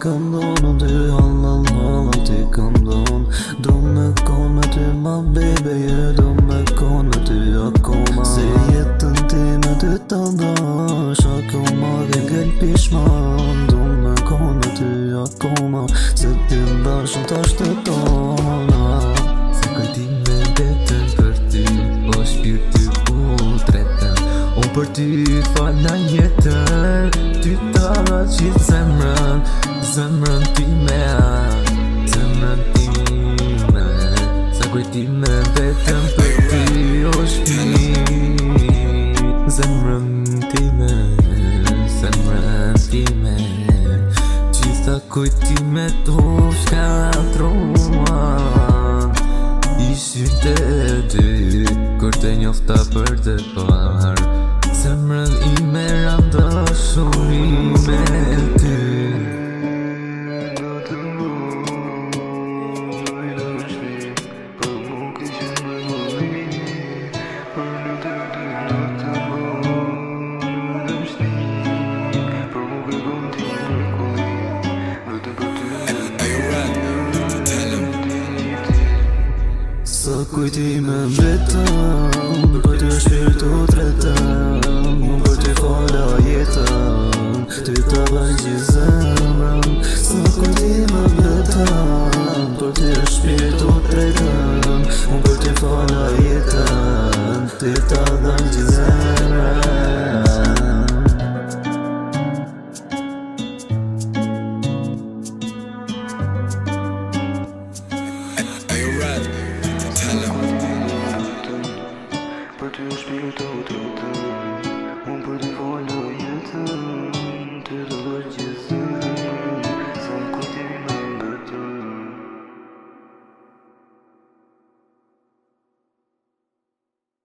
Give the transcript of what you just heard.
Kam donë ty, halal ti kam donë. Do me konë me ty ma baby, yeah. Do me konë me ty akoma. Se jetën ti me ty ta dash, akoma ke gëll pishman. Do me konë me ty akoma, se ti ndash në tash të tona. Se kujti me detën për ty, o shpirti u tretën. Unë për ty falna jetën, ty ta dha qitë zemrën. Zemrën time, zemrën time. Sa kujtime vetëm për ty o shpi. Zemrën time, zemrën time. Gjitha kujtime to shka truan. Ishim të dy, kur të njofta për të parë. Zemrën ime randa shumime ty. Sa kujtime vetëm, për të shpirtu tretëm. Për të fala jetën, ty ta bën gjithë zemrën. Sa kujtime vetëm, për të shpirtu tretëm. Për të fala jetën, ty ta bën gjithë zemrën. Për ty shpirtu të tëmë, unë për ty folë jetën, ty të dërgjë